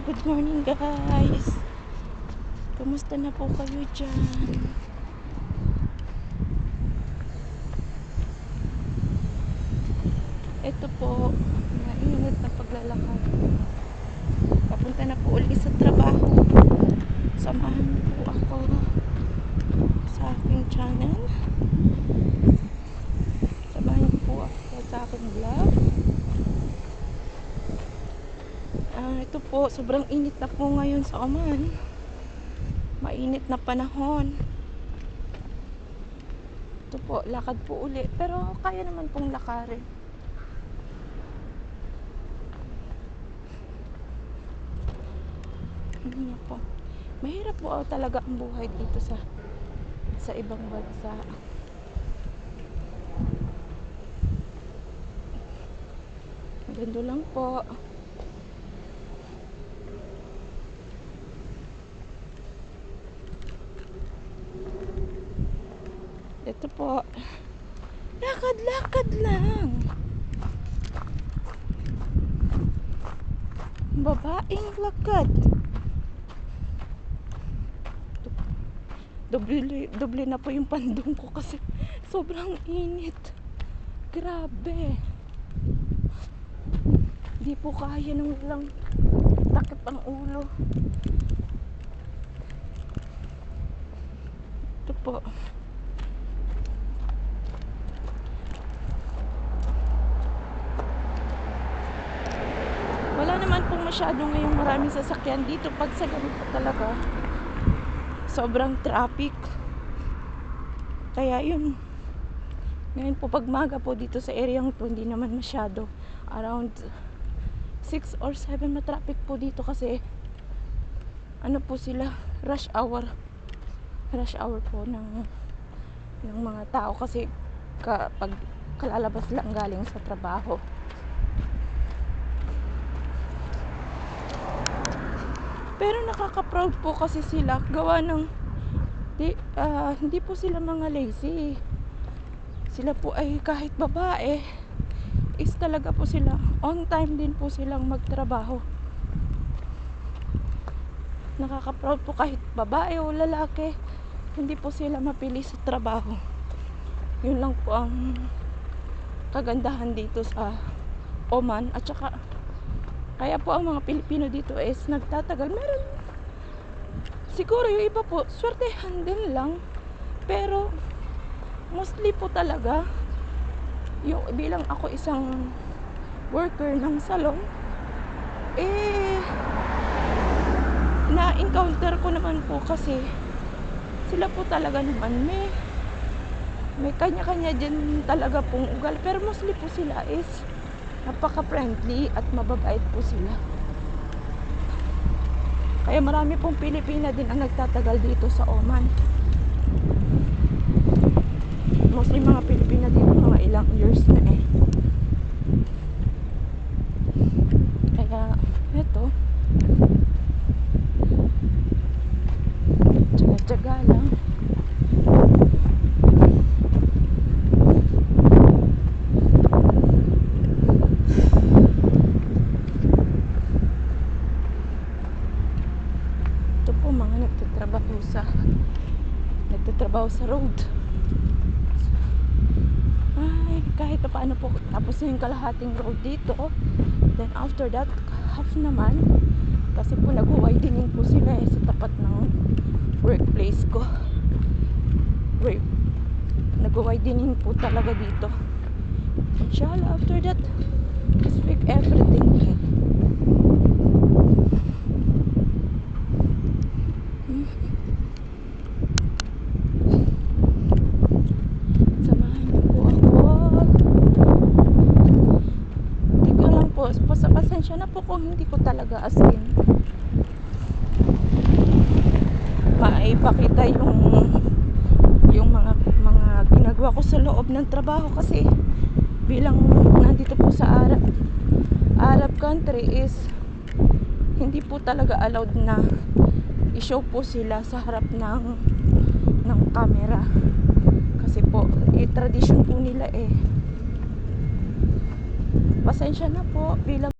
Good morning guys. Kumusta na po kayo dyan? Ito po, mainit na paglalakad. Papunta na po ulit sa trabaho. Samahan po ako sa aking channel. Samahan po ako sa aking vlog. Ito po, sobrang init na po ngayon sa Oman. Mainit na panahon. Ito po, lakad po uli. Pero kaya naman pong lakarin. Ano po. Mahirap po talaga ang buhay dito sa ibang bansa. Ganda lang po. Ito po. Lakad-lakad lang. Babaeng lakad. Doble na po yung pandong ko kasi sobrang init. Grabe. Di po kaya nang walang takip ang ulo. Ito po. Wala naman pong masyado ngayong maraming sasakyan dito. Pag sa ganito talaga, sobrang traffic. Kaya yun. Ngayon po pag maga po dito sa area to, hindi naman masyado. Around 6 or 7 na traffic po dito kasi ano po sila, rush hour po ng mga tao kasi pag kalalabas lang galing sa trabaho. Pero nakaka-proud po kasi sila gawa ng hindi po sila mga lazy. Sila po ay kahit babae is talaga po sila on time din po silang magtrabaho. Nakaka-proud po kahit babae o lalaki, hindi po sila mapili sa trabaho. Yun lang po ang kagandahan dito sa Oman. At saka kaya po ang mga Pilipino dito is nagtatagal. Meron siguro yung iba po swertehan din lang, pero mostly po talaga yung bilang ako isang worker ng salon, na-encounter ko naman po kasi sila po talaga naman may kanya-kanya din talaga pong ugal, pero mostly po sila is napaka-friendly at mababait po sila. Kaya marami pong Pilipina din ang nagtatagal dito sa Oman. Mostly mga Pilipina dito mga ilang years na Kaya eto, tsaga-tsaga lang. Ito po mga nagtatrabaho sa road. Ay, kahit pa paano po tapos yung kalahating road dito, then after that half naman kasi po nag-widening po sila sa tapat ng workplace ko. Nag-widening po talaga dito. Inshallah after that speak everything. Pasensya na po kung hindi ko talaga as in maipakita yung mga ginagawa ko sa loob ng trabaho kasi bilang nandito po sa Arab country is hindi po talaga allowed na i-show po sila sa harap ng camera kasi po tradition po nila. Pasensya na po bilang